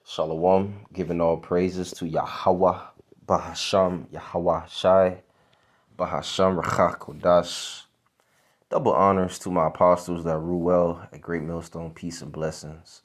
Shalom, giving all praises to Yahweh, Bahasham, Yahweh Shai, Bahasham Rachach Kodash. Double honors to my apostles that rule well at Great Millstone, peace and blessings.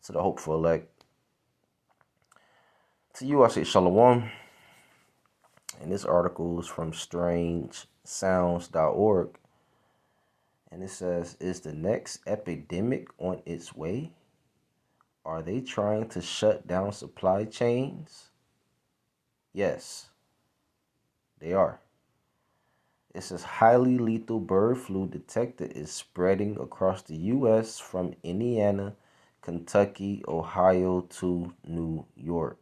To the hopeful elect. To you, I say Shalom. And this article is from strangesounds.org. And it says, is the next epidemic on its way? Are they trying to shut down supply chains? Yes, they are. It says highly lethal bird flu detected is spreading across the U.S. from Indiana, Kentucky, Ohio to New York.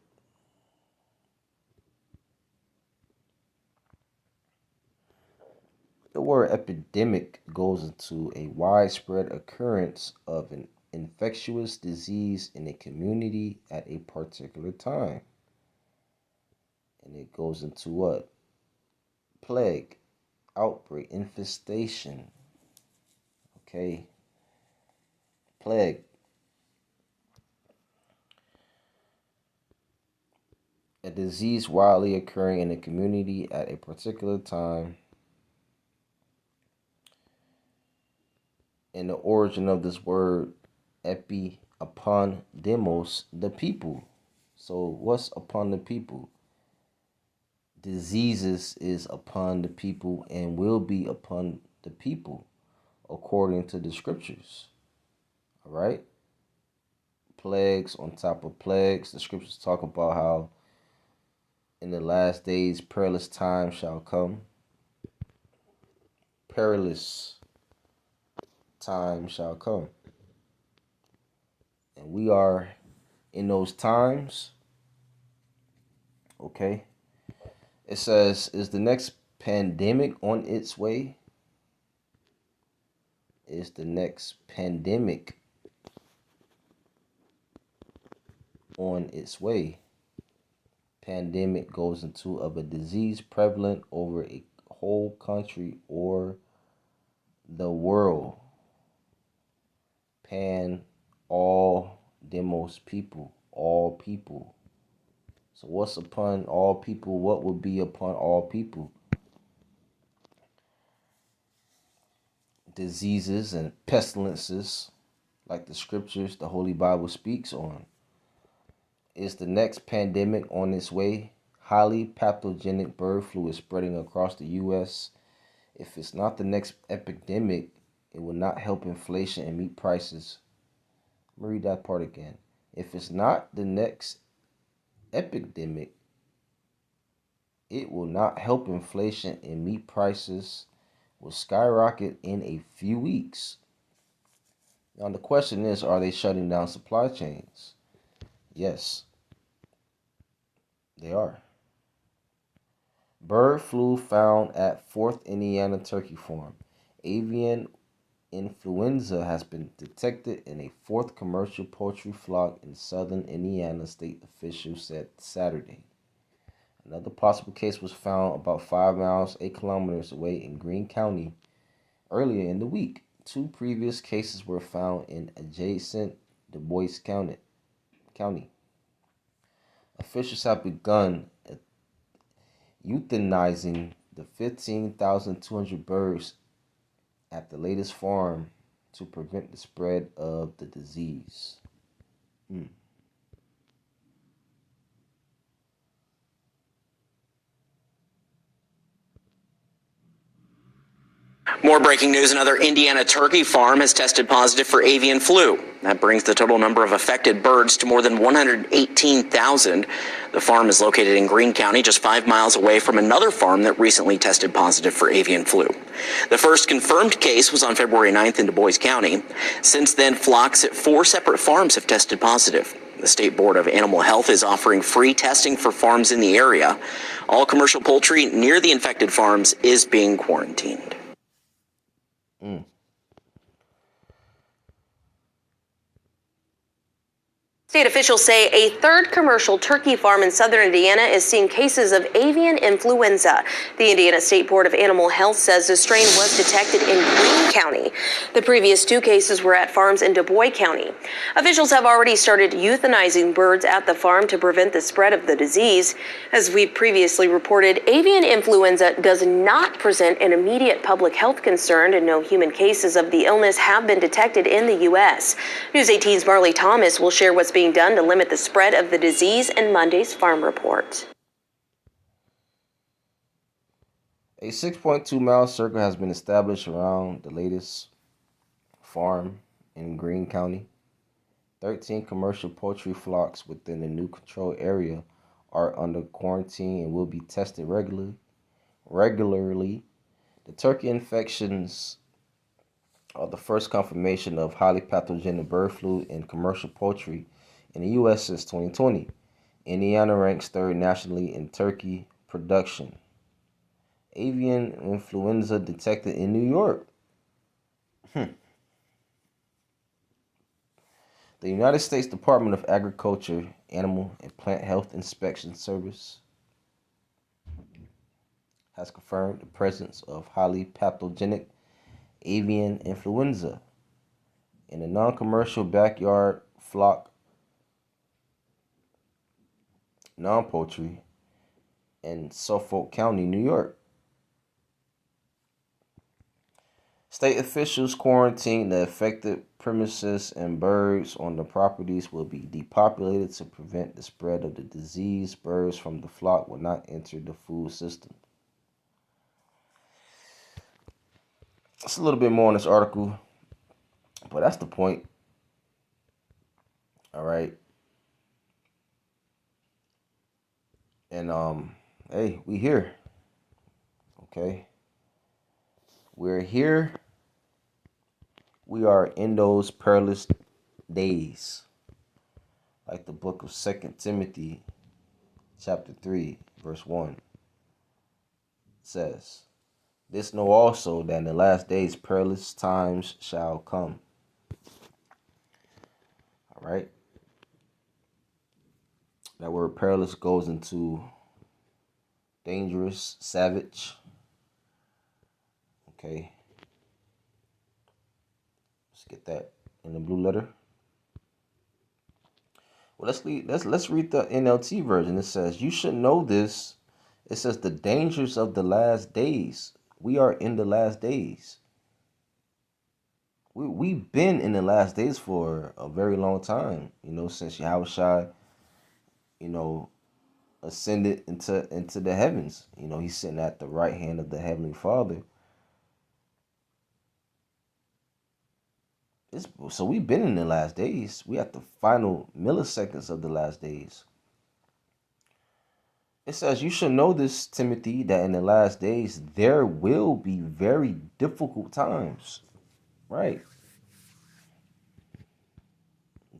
The word epidemic goes into a widespread occurrence of an infectious disease in a community at a particular time. And it goes into what? Plague, outbreak, infestation. Okay. Plague. A disease widely occurring in a community at a particular time. And the origin of this word, epi, upon demos, the people. So what's upon the people? Diseases is upon the people and will be upon the people according to the scriptures. All right? Plagues on top of plagues. The scriptures talk about how in the last days perilous times shall come. Perilous time shall come. And we are in those times. Okay. It says, is the next pandemic on its way? Is the next pandemic on its way? Pandemic goes into of a disease prevalent over a whole country or the world. Pan, all, demos, people, all people. So what's upon all people? What would be upon all people? Diseases and pestilences, like the scriptures, the Holy Bible speaks on. Is the next pandemic on its way? Highly pathogenic bird flu is spreading across the U.S. If it's not the next epidemic, it will not help inflation and meat prices. Let me read that part again. If it's not the next epidemic, it will not help inflation and meat prices will skyrocket in a few weeks. Now the question is, are they shutting down supply chains? Yes, they are. Bird flu found at 4th Indiana turkey farm. Avian influenza has been detected in a 4th commercial poultry flock in southern Indiana, state officials said Saturday. Another possible case was found about 5 miles, 8 kilometers away in Greene County earlier in the week. 2 previous cases were found in adjacent Du Bois County. Officials have begun euthanizing the 15,200 birds at the latest farm to prevent the spread of the disease. More breaking news, another Indiana turkey farm has tested positive for avian flu. That brings the total number of affected birds to more than 118,000. The farm is located in Greene County, just 5 miles away from another farm that recently tested positive for avian flu. The first confirmed case was on February 9th in Du Bois County. Since then, flocks at 4 separate farms have tested positive. The State Board of Animal Health is offering free testing for farms in the area. All commercial poultry near the infected farms is being quarantined. Mm. 'Cause State officials say a third commercial turkey farm in southern Indiana is seeing cases of avian influenza. The Indiana State Board of Animal Health says the strain was detected in Greene County. The previous 2 cases were at farms in Du Bois County. Officials have already started euthanizing birds at the farm to prevent the spread of the disease. As we previously reported, avian influenza does not present an immediate public health concern, and no human cases of the illness have been detected in the U.S. News 18's Marley Thomas will share what's being done to limit the spread of the disease in Monday's Farm Report. A 6.2-mile circle has been established around the latest farm in Greene County. 13 commercial poultry flocks within the new control area are under quarantine and will be tested regularly. The turkey infections are the first confirmation of highly pathogenic bird flu in commercial poultry in the U.S. since 2020. Indiana ranks 3rd nationally in turkey production. Avian influenza detected in New York. The United States Department of Agriculture, Animal and Plant Health Inspection Service has confirmed the presence of highly pathogenic avian influenza in a non-commercial backyard flock, non-poultry, in Suffolk County, New York. State officials quarantine the affected premises, and birds on the properties will be depopulated to prevent the spread of the disease. Birds from the flock will not enter the food system. It's a little bit more on this article, but that's the point. All right. And hey, we here. Okay. We're here. We are in those perilous days. Like the book of 2 Timothy chapter 3, verse 1 says, "This know also that in the last days perilous times shall come." All right. That word perilous goes into dangerous, savage. Okay. Let's get that in the blue letter. Well, let's read the NLT version. It says, "You should know this." It says the dangers of the last days. We are in the last days. We've been in the last days for a very long time, since Yahushua, ascended into the heavens. He's sitting at the right hand of the Heavenly Father. So we've been in the last days. We at the final milliseconds of the last days. It says, "You should know this, Timothy, that in the last days there will be very difficult times." Right.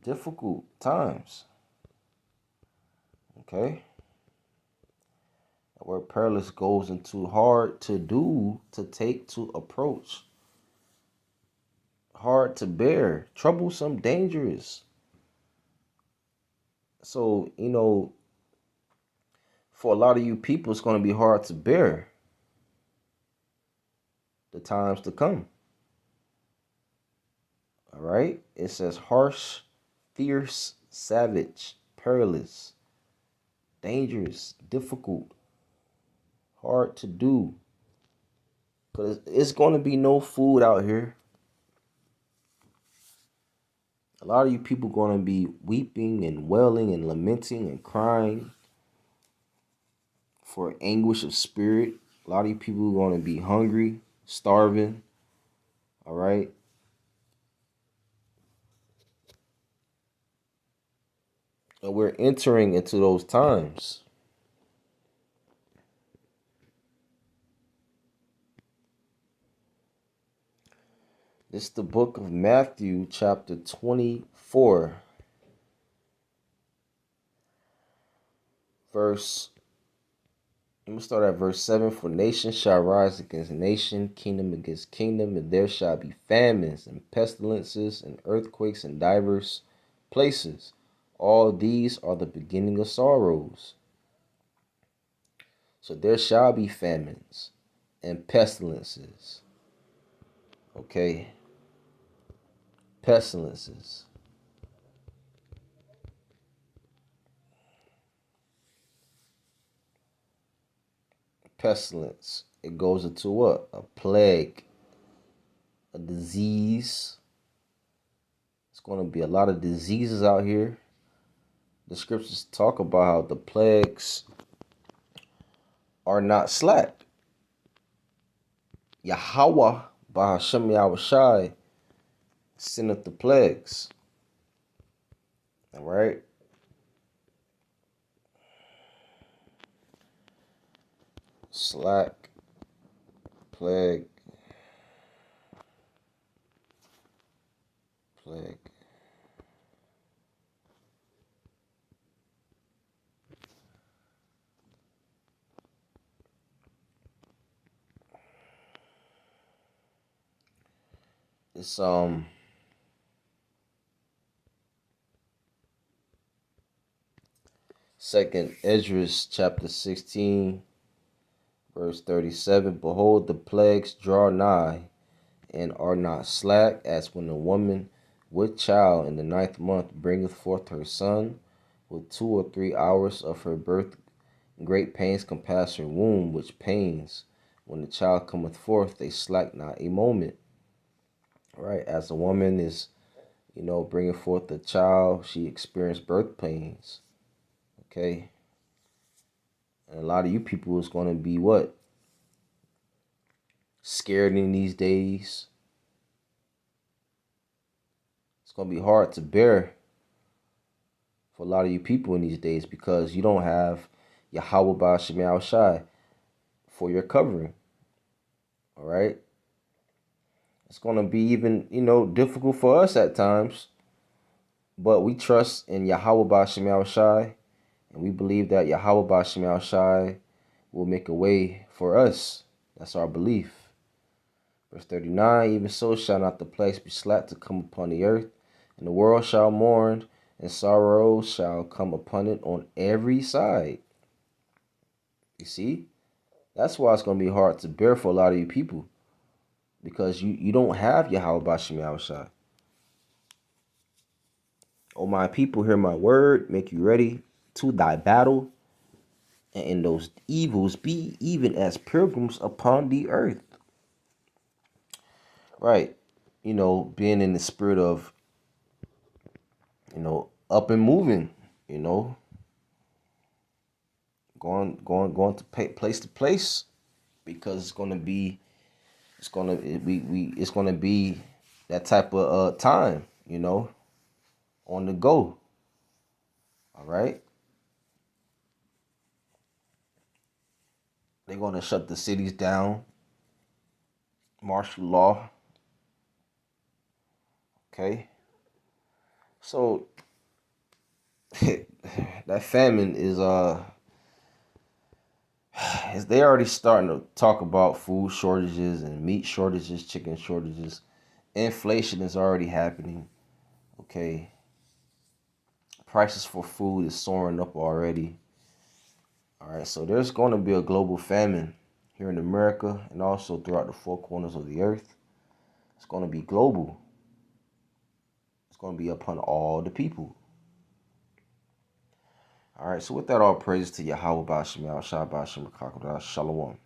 Difficult times. Okay. Where perilous goes into hard to do, to take, to approach. Hard to bear. Troublesome, dangerous. So, for a lot of you people, it's going to be hard to bear the times to come. All right. It says harsh, fierce, savage, perilous, dangerous, difficult, hard to do. Because it's going to be no food out here. A lot of you people going to be weeping and wailing and lamenting and crying for anguish of spirit. A lot of you people are going to be hungry, starving. All right. And we're entering into those times. It's the book of Matthew, chapter 24, I'm going to start at verse 7. "For nation shall rise against nation, kingdom against kingdom, and there shall be famines and pestilences and earthquakes in divers places. All these are the beginning of sorrows. So there shall be famines and pestilences. Okay? Pestilences. Pestilence. It goes into what? A plague, a disease. It's going to be a lot of diseases out here. The scriptures talk about how the plagues are not slack. Yahweh, by Hashem Yahushai, sendeth the plagues. All right? Slack, plague, plague. It's Second Esdras chapter 16, verse 37. Behold, the plagues draw nigh, and are not slack, as when a woman with child in the 9th month bringeth forth her son, with 2 or 3 hours of her birth great pains compass her womb, which pains, when the child cometh forth, they slack not a moment. Right, as a woman is, bringing forth a child, she experienced birth pains. Okay, and a lot of you people is going to be what? Scared in these days. It's going to be hard to bear for a lot of you people in these days because you don't have Yahweh Ba'ashem Yahushai for your covering. All right. It's going to be even, difficult for us at times. But we trust in Yahweh Ba'ashem Yahushai. And we believe that Yahweh Ba'ashem Yahushai will make a way for us. That's our belief. Verse 39, even so shall not the plagues be slack to come upon the earth, and the world shall mourn, and sorrow shall come upon it on every side. You see? That's why it's going to be hard to bear for a lot of you people. Because you don't have Yahweh Ba'ashem Yahushai. O my people, hear my word, make you ready to thy battle, and in those evils be even as pilgrims upon the earth. Right. Being in the spirit of, up and moving, going to place, because it's gonna be that type of time, on the go. All right. They're gonna shut the cities down, martial law. Okay. So that famine is they already starting to talk about food shortages and meat shortages, chicken shortages. Inflation is already happening. Okay. Prices for food is soaring up already. All right, so there's going to be a global famine here in America and also throughout the four corners of the earth. It's going to be global. It's going to be upon all the people. All right, so with that, all praise to Yahweh Ba'ashem Yahushua Ba'ashem Shalom.